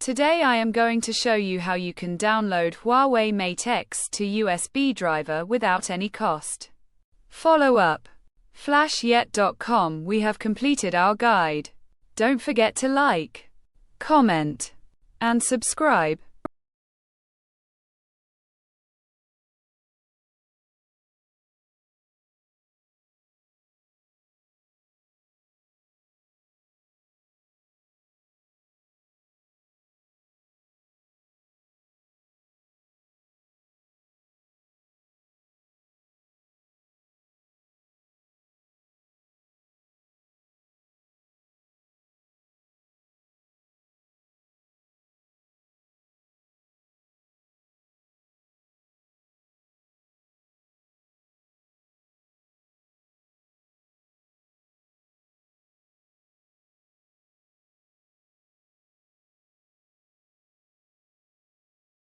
Today I am going to show you how you can download Huawei Mate X to USB driver without any cost. Follow up. Flashyet.com. We have completed our guide. Don't forget to like, comment, and subscribe.